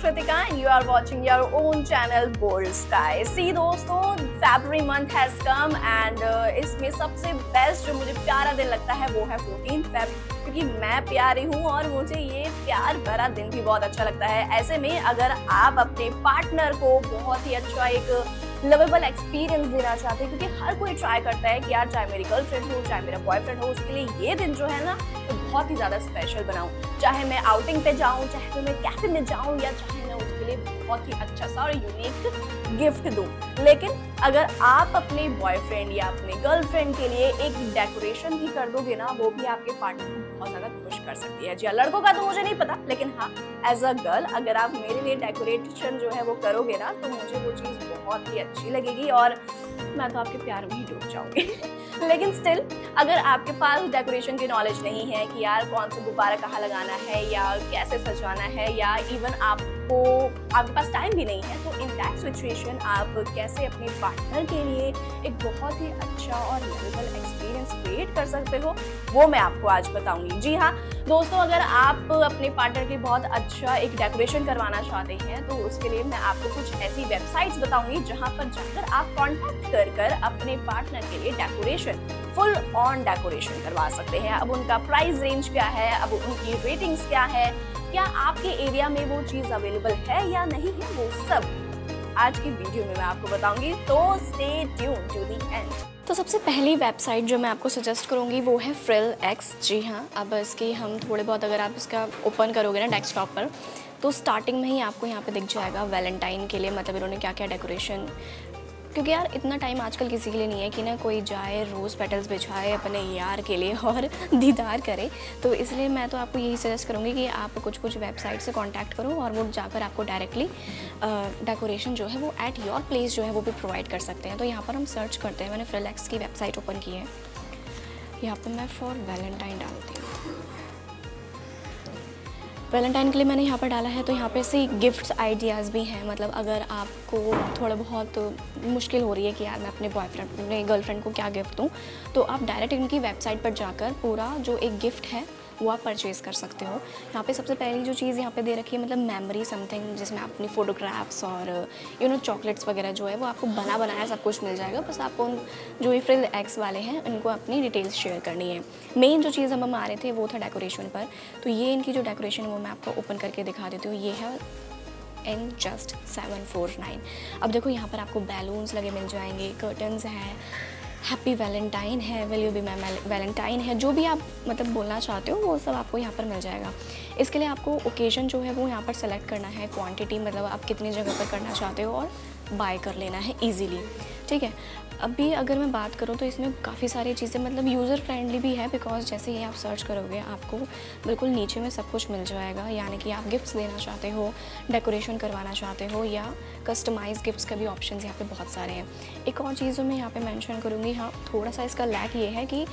Kritika and you are watching your own channel Bold Sky. See दोस्तों, February month has come and इसमें सबसे best जो मुझे प्यारा दिन लगता है वो है 14 Feb, क्योंकि मैं प्यारी हूँ और मुझे ये प्यार भरा दिन भी बहुत अच्छा लगता है। ऐसे में अगर आप अपने पार्टनर को बहुत ही अच्छा एक लवेबल एक्सपीरियंस देना चाहते हैं, क्योंकि हर कोई ट्राई करता है कि यार चाहे मेरी गर्लफ्रेंड हो चाहे मेरा बॉयफ्रेंड हो, उसके लिए ये दिन जो है ना तो बहुत ही ज्यादा स्पेशल बनाऊं। चाहे मैं आउटिंग पे जाऊं, चाहे मैं कैफे में जाऊं या चाहे मैं उसके लिए बहुत ही अच्छा सा और यूनिक गिफ्ट दूं, लेकिन अगर आप अपने बॉयफ्रेंड या अपने गर्लफ्रेंड के लिए एक डेकोरेशन भी कर दोगे ना, वो भी आपके पार्टनर को बहुत ज्यादा खुश कर सकती है। जी, लड़कों का तो मुझे नहीं पता, लेकिन हाँ एज अ गर्ल अगर आप मेरे लिए डेकोरेशन जो है वो करोगे ना तो मुझे वो चीज बहुत ही अच्छी लगेगी और मैं तो आपके प्यार में ही डूब जाऊंगी। लेकिन स्टिल अगर आपके पास डेकोरेशन की नॉलेज नहीं है कि यार कौन सा गुब्बारा कहाँ लगाना है या कैसे सजाना है, या इवन आपके पास टाइम भी नहीं है, तो इन दैट सिचुएशन आप कैसे अपने पार्टनर के लिए एक बहुत ही अच्छा और मेमोरेबल एक्सपीरियंस क्रिएट कर सकते हो, वो मैं आपको आज बताऊंगी। जी हाँ दोस्तों, अगर आप अपने पार्टनर की बहुत अच्छा एक डेकोरेशन करवाना चाहते हैं तो उसके लिए मैं आपको कुछ ऐसी वेबसाइट्स बताऊंगी जहां पर जाकर आप कांटेक्ट कर अपने पार्टनर के लिए डेकोरेशन, फुल ऑन डेकोरेशन करवा सकते हैं। अब उनका प्राइस रेंज क्या है, अब उनकी रेटिंग्स क्या है, क्या आपके एरिया में वो चीज अवेलेबल है या नहीं है, वो सब आज की वीडियो में मैं आपको बताऊंगी, तो stay tune to the end. तो सबसे पहली वेबसाइट जो मैं आपको सजेस्ट करूंगी वो है फ्रिल एक्स। जी हाँ, अब इसकी हम थोड़े बहुत अगर आप इसका ओपन करोगे ना डेस्कटॉप पर, तो स्टार्टिंग में ही आपको यहाँ पे दिख जाएगा वैलेंटाइन के लिए मतलब इन्होंने क्या क्या डेकोरेशन, क्योंकि यार इतना टाइम आजकल किसी के लिए नहीं है कि ना कोई जाए रोज़ पेटल्स बिछाए अपने यार के लिए और दीदार करे, तो इसलिए मैं तो आपको यही सजेस्ट करूँगी कि आप कुछ वेबसाइट से कांटेक्ट करो और वो जाकर आपको डायरेक्टली डेकोरेशन जो है वो एट योर प्लेस जो है वो भी प्रोवाइड कर सकते हैं। तो यहाँ पर हम सर्च करते हैं, मैंने फ्रिलेक्स की वेबसाइट ओपन की है, यहाँ पर मैं फॉर वैलेंटाइन डालती हूँ। वैलेंटाइन के लिए मैंने यहाँ पर डाला है, तो यहाँ पे से गिफ्ट्स आइडियाज़ भी हैं, मतलब अगर आपको थोड़ा बहुत मुश्किल हो रही है कि यार मैं अपने बॉयफ्रेंड अपने गर्लफ्रेंड को क्या गिफ्ट दूँ, तो आप डायरेक्ट इनकी वेबसाइट पर जाकर पूरा जो एक गिफ्ट है वो आप परचेज़ कर सकते हो। यहाँ पे सबसे पहली जो चीज़ यहाँ पे दे रखी है मतलब मेमोरी समथिंग, जिसमें आप अपनी फ़ोटोग्राफ्स और चॉकलेट्स वगैरह जो है वो आपको बना बनाया सब कुछ मिल जाएगा। बस आपको जो ये फ्रिल एक्स वाले हैं उनको अपनी डिटेल्स शेयर करनी है। मेन जो चीज़ हम आ रहे थे वो था डेकोरेशन पर, तो ये इनकी जो डेकोरेशन है वो मैं आपको ओपन करके दिखा देती हूँ। ये है इन जस्ट 749। अब देखो यहाँ पर आपको बैलून्स लगे मिल जाएंगे, कर्टन्स हैं, हैप्पी वैलेंटाइन है, will you be my Valentine है, जो भी आप मतलब बोलना चाहते हो वो सब आपको यहाँ पर मिल जाएगा। इसके लिए आपको ओकेजन जो है वो यहाँ पर सेलेक्ट करना है, क्वांटिटी मतलब आप कितनी जगह पर करना चाहते हो और बाय कर लेना है ईजीली, ठीक है। अभी अगर मैं बात करूँ तो इसमें काफ़ी सारी चीज़ें मतलब यूज़र फ्रेंडली भी है, बिकॉज जैसे ही आप सर्च करोगे आपको बिल्कुल नीचे में सब कुछ मिल जाएगा, यानी कि आप गिफ्ट्स देना चाहते हो, डेकोरेशन करवाना चाहते हो या कस्टमाइज गिफ्ट्स का भी ऑप्शंस यहाँ पे बहुत सारे हैं। एक और चीज़ जो मैं यहाँ पे मेंशन करूँगी, हाँ थोड़ा सा इसका लैक ये है कि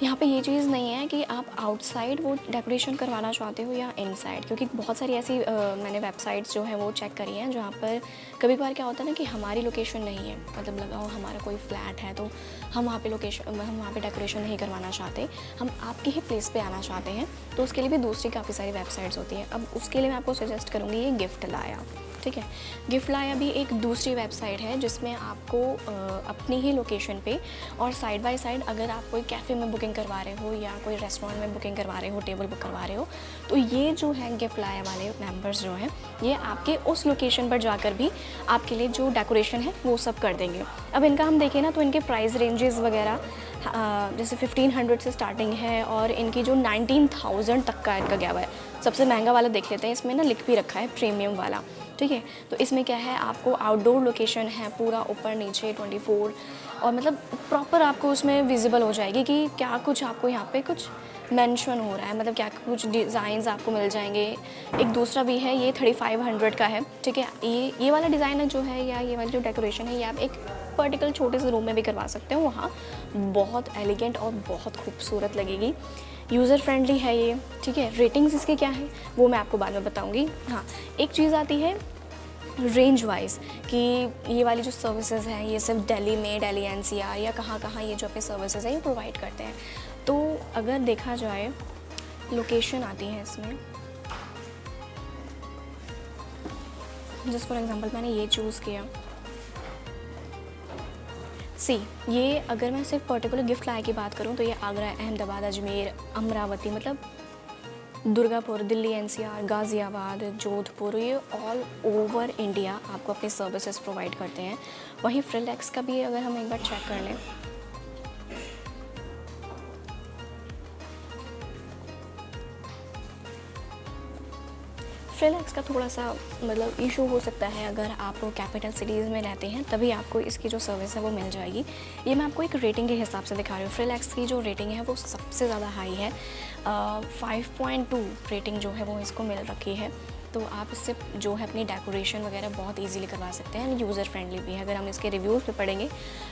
यहाँ पे ये चीज़ नहीं है कि आप आउटसाइड वो डेकोरेशन करवाना चाहते हो या इनसाइड, क्योंकि बहुत सारी ऐसी मैंने वेबसाइट्स जो हैं वो चेक करी हैं जहाँ पर कभी कभार क्या होता है ना कि हमारी लोकेशन नहीं है, मतलब लगाओ हमारा कोई फ्लैट है तो हम वहाँ पे डेकोरेशन नहीं करवाना चाहते, हम आपके ही प्लेस पे आना चाहते हैं, तो उसके लिए भी दूसरी काफ़ी सारी वेबसाइट्स होती हैं। अब उसके लिए मैं आपको सजेस्ट करूँगी ये गिफ्ट लाया, ठीक है। गिफ्ट लाया भी एक दूसरी वेबसाइट है जिसमें आपको अपनी ही लोकेशन पे और साइड बाय साइड अगर आप कोई कैफ़े में बुकिंग करवा रहे हो या कोई रेस्टोरेंट में बुकिंग करवा रहे हो, टेबल बुक करवा रहे हो, तो ये जो है गिफ्ट लाया वाले मेंबर्स जो हैं ये आपके उस लोकेशन पर जाकर भी आपके लिए जो डेकोरेशन है वो सब कर देंगे। अब इनका हम देखें ना तो इनके प्राइस रेंजेस वगैरह जैसे 1500 से स्टार्टिंग है और इनकी जो 19,000 तक का इनका गया हुआ है। सबसे महंगा वाला देख लेते हैं, इसमें ना लिख भी रखा है प्रीमियम वाला, ठीक है। तो इसमें क्या है, आपको आउटडोर लोकेशन है पूरा ऊपर नीचे 24 और मतलब प्रॉपर आपको उसमें विजिबल हो जाएगी कि क्या कुछ आपको यहाँ पे कुछ मेंशन हो रहा है, मतलब क्या कुछ डिज़ाइंस आपको मिल जाएंगे। एक दूसरा भी है, ये 3500 का है, ठीक है। ये वाला डिज़ाइन जो है या ये वाली जो डेकोरेशन है ये आप एक पर्टिकुलर छोटे से रूम में भी करवा सकते हो, वहाँ बहुत एलिगेंट और बहुत खूबसूरत लगेगी। यूज़र फ्रेंडली है ये, ठीक है। रेटिंग्स इसके क्या है वो मैं आपको बाद में बताऊँगी। हाँ, एक चीज़ आती है रेंज वाइज कि ये वाली जो सर्विसेज हैं ये सिर्फ दिल्ली में, दिल्ली एनसीआर या कहाँ कहाँ ये जो अपने सर्विसेज हैं ये प्रोवाइड करते हैं। तो अगर देखा जाए लोकेशन आती है इसमें, जस्ट फॉर एग्जांपल मैंने ये चूज़ किया। सी, ये अगर मैं सिर्फ पर्टिकुलर गिफ्ट लाए की बात करूँ तो ये आगरा, अहमदाबाद, अजमेर, अमरावती, मतलब दुर्गापुर, दिल्ली एनसीआर, गाज़ियाबाद, जोधपुर, ये ऑल ओवर इंडिया आपको अपनी सर्विसेज प्रोवाइड करते हैं। वहीं फ्रिलेक्स का भी अगर हम एक बार चेक कर लें, फ्रीलांस का थोड़ा सा मतलब इशू हो सकता है अगर आप कैपिटल सिटीज़ में रहते हैं, तभी आपको इसकी जो सर्विस है वो मिल जाएगी। ये मैं आपको एक रेटिंग के हिसाब से दिखा रही हूँ। फ्रीलांस की जो रेटिंग है वो सबसे ज़्यादा हाई है, 5.2 रेटिंग जो है वो इसको मिल रखी है। तो आप इससे जो है अपनी डेकोरेशन वगैरह बहुत इजीली करवा सकते हैं, यूज़र फ्रेंडली भी है। अगर हम इसके रिव्यूज़ पे पढ़ेंगे,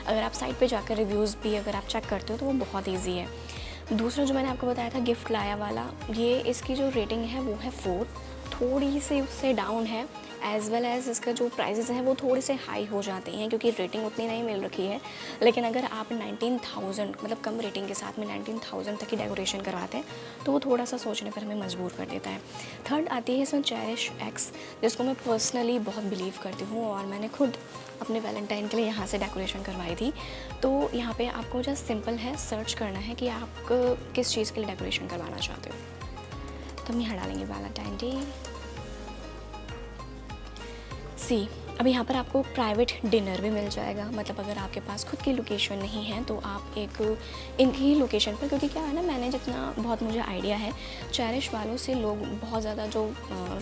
अगर आप साइट पे जाकर रिव्यूज़ भी अगर आप चेक करते हो तो वो बहुत ईजी है। दूसरा जो मैंने आपको बताया था गिफ्ट लाया वाला, ये इसकी जो रेटिंग है वो है 4, थोड़ी सी उससे डाउन है। एज़ वेल एज़ इसका जो प्राइसेस हैं वो थोड़े से हाई हो जाते हैं क्योंकि रेटिंग उतनी नहीं मिल रखी है। लेकिन अगर आप 19,000 मतलब कम रेटिंग के साथ में 19,000 तक की डेकोरेशन करवाते हैं तो वो थोड़ा सा सोचने पर हमें मजबूर कर देता है। थर्ड आती है इसमें चेरिश एक्स, जिसको मैं पर्सनली बहुत बिलीव करती हूँ और मैंने खुद अपने वैलेंटाइन के लिए यहाँ से डेकोरेशन करवाई थी। तो यहाँ पे आपको जस्ट सिंपल है, सर्च करना है कि आप किस चीज़ के लिए डेकोरेशन करवाना चाहते हो। तो हम यहाँ डालेंगे वैलेंटाइन डे। सी, अब यहाँ पर आपको प्राइवेट डिनर भी मिल जाएगा। मतलब अगर आपके पास खुद की लोकेशन नहीं है तो आप एक इनकी लोकेशन पर, क्योंकि क्या है ना, मैंने जितना बहुत मुझे आइडिया है, चेरिश वालों से लोग बहुत ज़्यादा जो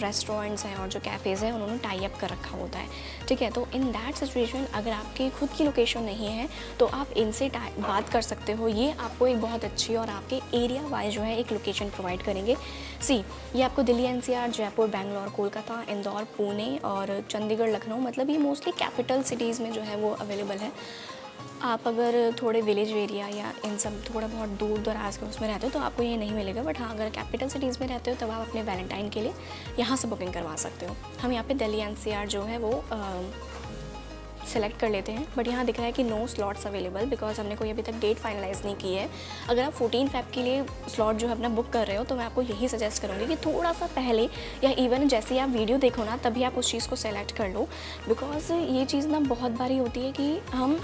रेस्टोरेंट्स हैं और जो कैफ़ेज़ हैं उन्होंने टाई अप कर रखा होता है, ठीक है। तो इन दैट सिचुएशन अगर आपकी खुद की लोकेशन नहीं है तो आप इनसे बात कर सकते हो। ये आपको एक बहुत अच्छी और आपके एरिया वाइज जो है एक लोकेशन प्रोवाइड करेंगे। सी, ये आपको दिल्ली एनसीआर, जयपुर, बेंगलोर, कोलकाता, इंदौर, पुणे और चंडीगढ़, लखनऊ, मतलब ये मोस्टली कैपिटल सिटीज़ में जो है वो अवेलेबल है। आप अगर थोड़े विलेज एरिया या इन सब थोड़ा बहुत दूर दराज के उसमें रहते हो तो आपको ये नहीं मिलेगा। बट हाँ, अगर कैपिटल सिटीज़ में रहते हो तब आप अपने वैलेंटाइन के लिए यहाँ से बुकिंग करवा सकते हो। हम यहाँ पे दिल्ली एनसीआर जो है वो सेलेक्ट कर लेते हैं। बट यहाँ दिख रहा है कि नो स्लॉट्स अवेलेबल, बिकॉज हमने कोई अभी तक डेट फाइनलाइज़ नहीं की है। अगर आप 14 फ़ेब के लिए स्लॉट जो है अपना बुक कर रहे हो तो मैं आपको यही सजेस्ट करूँगी कि थोड़ा सा पहले या इवन जैसे ही आप वीडियो देखो ना तभी आप उस चीज़ को सेलेक्ट कर लो। बिकॉज ये चीज़ ना बहुत बारी होती है कि हम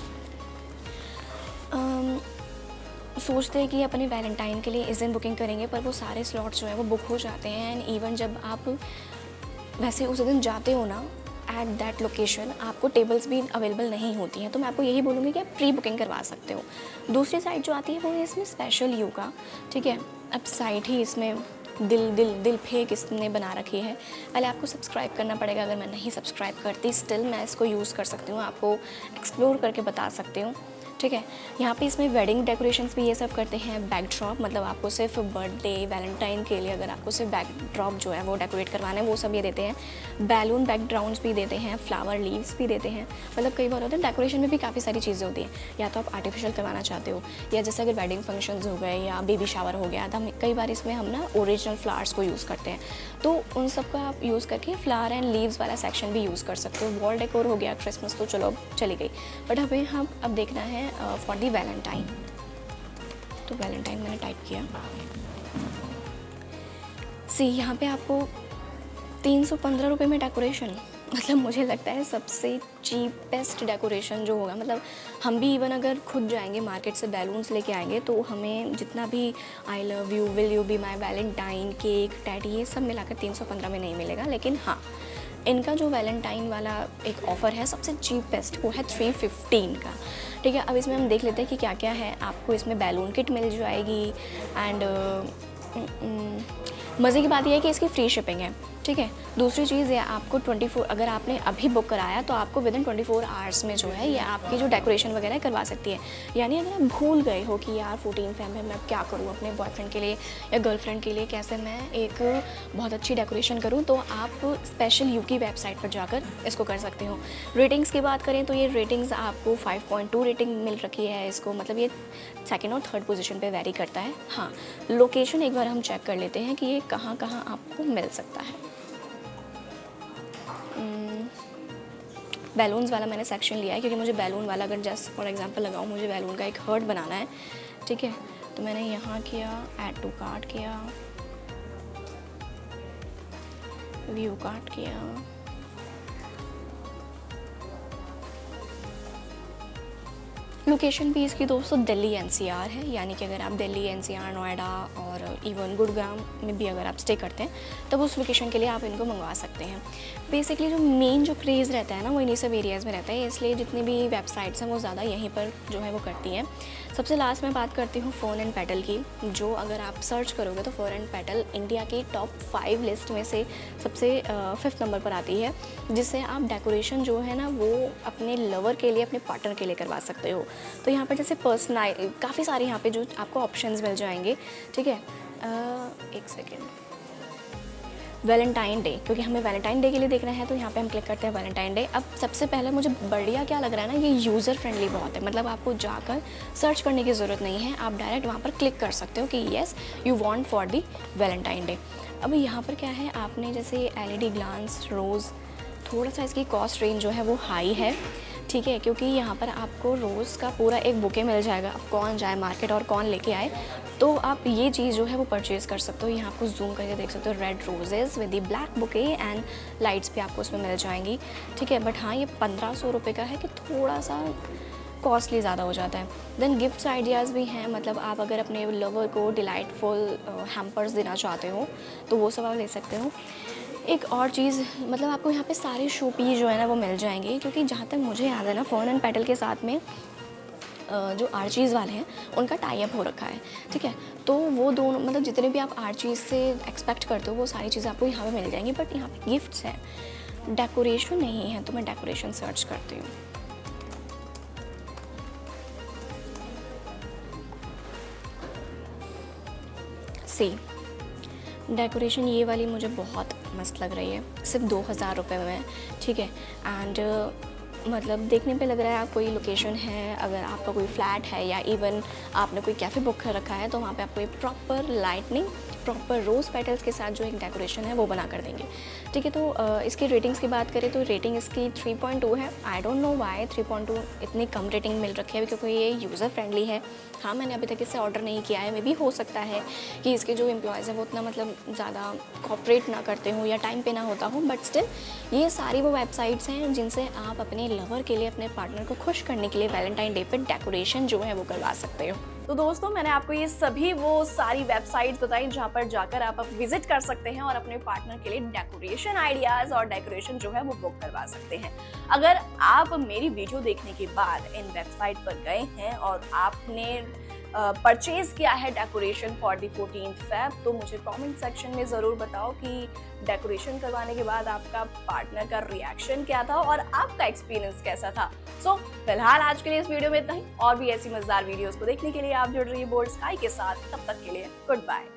सोचते हैं कि अपने वैलेंटाइन के लिए इस दिन बुकिंग करेंगे, पर वो सारे स्लॉट्स जो है वो बुक हो जाते हैं। एंड इवन जब आप वैसे उस दिन जाते हो ना एट दैट लोकेशन, आपको टेबल्स भी अवेलेबल नहीं होती हैं। तो मैं आपको यही बोलूँगी कि आप प्री बुकिंग करवा सकते हो। दूसरी साइट जो आती है वो है इसमें स्पेशल यू का, ठीक है। अब साइट ही इसमें दिल दिल दिल फेक इसने बना रखी है। पहले आपको सब्सक्राइब करना पड़ेगा। अगर मैं नहीं सब्सक्राइब करती स्टिल मैं इसको यूज़ कर सकती हूँ, आपको एक्सप्लोर करके बता सकती हूँ, ठीक है। यहाँ पे इसमें वेडिंग डेकोरेशंस भी ये सब करते हैं। बैकड्रॉप, मतलब आपको सिर्फ बर्थडे वैलेंटाइन के लिए अगर आपको सिर्फ बैकड्रॉप जो है वो डेकोरेट करवाना है वो सब ये देते हैं। बैलून बैकग्राउंड्स भी देते हैं, फ्लावर लीव्स भी देते हैं। मतलब कई बार होता है डेकोरेशन में भी काफ़ी सारी चीज़ें होती हैं। या तो आप आर्टिफिशियल करवाना चाहते हो, या जैसे अगर वेडिंग फंक्शंस हो गए या बेबी शावर हो गया तो हम कई बार इसमें हम ना ओरिजिनल फ्लावर्स को यूज़ करते हैं। तो उन सब को आप यूज़ करके फ्लावर एंड लीव्स वाला सेक्शन भी यूज़ कर सकते हो। वॉल डेकोर हो गया, क्रिसमस तो चलो चली गई, बट हमें हम अब देखना है फॉर दी वैलेंटाइन। तो वैलेंटाइन मैंने टाइप किया। सी, यहाँ पे आपको 315 रुपये में डेकोरेशन, मतलब मुझे लगता है सबसे चीपेस्ट डेकोरेशन जो होगा। मतलब हम भी इवन अगर खुद जाएंगे मार्केट से बैलून्स लेके आएंगे तो हमें जितना भी I love you, will you be my Valentine, cake, teddy, ये सब मिलाकर 315 में नहीं मिलेगा। लेकिन हाँ, इनका जो वैलेंटाइन वाला एक ऑफ़र है सबसे चीपेस्ट वो है 315 का, ठीक है। अब इसमें हम देख लेते हैं कि क्या क्या है। आपको इसमें बैलून किट मिल जाएगी एंड मज़े की बात यह है कि इसकी फ्री शिपिंग है, ठीक है। दूसरी चीज़ है आपको 24, अगर आपने अभी बुक कराया तो आपको विद इन 24 आवर्स में जो है ये आपकी जो डेकोरेशन वगैरह करवा सकती है। यानी अगर आप भूल गए हो कि यार 14 फ़ेब है मैं क्या करूँ अपने बॉयफ्रेंड के लिए या गर्लफ्रेंड के लिए, कैसे मैं एक बहुत अच्छी डेकोरेशन करूँ, तो आप स्पेशल यू की वेबसाइट पर जाकर इसको कर सकते हो। रेटिंग्स की बात करें तो ये रेटिंग्स आपको 5.2 रेटिंग मिल रखी है इसको। मतलब ये सेकेंड और थर्ड पोजीशन पे वेरी करता है। हाँ, लोकेशन एक बार हम चेक कर लेते हैं कि ये कहाँ कहाँ आपको मिल सकता है। बैलून्स वाला मैंने सेक्शन लिया है क्योंकि मुझे बैलून वाला, अगर जस्ट फॉर एग्जांपल लगाऊँ, मुझे बैलून का एक हर्ट बनाना है, ठीक है। तो मैंने यहाँ किया, ऐड टू कार्ट किया, व्यू कार्ट किया, लोकेशन भी इसकी दोस्तों दिल्ली एनसीआर है, यानी कि अगर आप दिल्ली एनसीआर, नोएडा और इवन गुड़गांव में भी अगर आप स्टे करते हैं तब उस लोकेशन के लिए आप इनको मंगवा सकते हैं। बेसिकली जो मेन जो क्रेज़ रहता है ना वो इन्हीं सब एरियाज़ में रहता है, इसलिए जितनी भी वेबसाइट्स हैं वो ज़्यादा यहीं पर जो है वो करती हैं। सबसे लास्ट में बात करती हूँ फ़ोन एंड पेटल की, जो अगर आप सर्च करोगे तो फ़ोन एंड पेटल इंडिया की टॉप 5 लिस्ट में से सबसे 5th नंबर पर आती है, जिससे आप डेकोरेशन जो है ना वो अपने लवर के लिए, अपने पार्टनर के लिए करवा सकते हो। तो यहाँ पर जैसे काफ़ी सारे यहाँ पे जो आपको ऑप्शंस मिल जाएंगे, ठीक है। एक सेकेंड, वैलेंटाइन डे, क्योंकि हमें वैलेंटाइन डे के लिए देखना है तो यहाँ पे हम क्लिक करते हैं वैलेंटाइन डे। अब सबसे पहले मुझे बढ़िया क्या लग रहा है ना, ये यूज़र फ्रेंडली बहुत है, मतलब आपको जाकर सर्च करने की ज़रूरत नहीं है, आप डायरेक्ट वहाँ पर क्लिक कर सकते हो कि yes you want for the Valentine day. अब यहाँ पर क्या है, आपने जैसे LED ग्लांस रोज़, थोड़ा सा इसकी कॉस्ट रेंज जो है वो हाई है, ठीक है, क्योंकि यहाँ पर आपको रोज़ का पूरा एक बुके मिल जाएगा। अब कौन जाए मार्केट और कौन लेके आए, तो आप ये चीज़ जो है वो परचेज़ कर सकते हो। यहाँ आपको जूम करके देख सकते हो, red roses with the black bouquet and lights भी आपको उसमें मिल जाएंगी, ठीक है। बट हाँ, ये 1500 रुपये का है कि थोड़ा सा कॉस्टली ज़्यादा हो जाता है। देन गिफ्ट्स आइडियाज़ भी हैं, मतलब आप अगर अपने लवर को डिलाइटफुल हैम्पर्स देना चाहते हो तो वो सब आप ले सकते हो। एक और चीज़, मतलब आपको यहाँ पे सारे शो पीस जो है ना वो मिल जाएंगे, क्योंकि जहाँ तक मुझे याद है ना फ़ोन एंड पेटल के साथ में जो आर्चीज़ वाले हैं उनका टाई अप हो रखा है, ठीक है। तो वो दोनों, मतलब जितने भी आप आर्चीज़ से एक्सपेक्ट करते हो वो सारी चीज़ें आपको यहाँ पे मिल जाएंगी। बट यहाँ पे गिफ्ट्स हैं, डेकोरेशन नहीं है, तो मैं डेकोरेशन सर्च करती हूँ। डेकोरेशन ये वाली मुझे बहुत मस्त लग रही है, सिर्फ 2000 रुपये में, ठीक है। एंड मतलब देखने पे लग रहा है आप कोई लोकेशन है, अगर आपका कोई फ्लैट है या इवन आपने कोई कैफ़े बुक कर रखा है तो वहाँ पे आपको एक प्रॉपर लाइटनिंग, प्रॉपर रोज़ पेटल्स के साथ जो एक डेकोरेशन है वो बना कर देंगे, ठीक है। तो इसकी रेटिंग्स की बात करें तो रेटिंग इसकी 3.2 है। आई डोंट नो वाई 3.2 इतनी कम रेटिंग मिल रखी है, क्योंकि ये यूज़र फ्रेंडली है। हाँ, मैंने अभी तक इससे ऑर्डर नहीं किया है, मे भी हो सकता है कि इसके जो एम्प्लॉयज़ हैं वो उतना मतलब ज़्यादा कॉपरेट ना करते हों या टाइम पे ना होता हो, बट स्टिल ये सारी वो वेबसाइट्स हैं जिनसे आप अपने लवर के लिए, अपने पार्टनर को खुश करने के लिए वैलेंटाइन डे पे डेकोरेशन जो है वो करवा सकते हो। तो दोस्तों, मैंने आपको ये सभी वो सारी वेबसाइट्स बताई जहाँ पर जाकर आप विजिट कर सकते हैं और अपने पार्टनर के लिए डेकोरेशन आइडियाज और डेकोरेशन जो है वो बुक करवा सकते हैं। अगर आप मेरी वीडियो देखने के बाद इन वेबसाइट पर गए हैं और आपने परचेज किया है decoration for the 14th Feb, तो मुझे कमेंट सेक्शन में ज़रूर बताओ कि डेकोरेशन करवाने के बाद आपका पार्टनर का रिएक्शन क्या था और आपका एक्सपीरियंस कैसा था। सो फिलहाल आज के लिए इस वीडियो में इतना ही। और भी ऐसी मजेदार वीडियोस को देखने के लिए आप जुड़ रहिए बोल्ड स्काई के साथ। तब तक के लिए गुड बाय।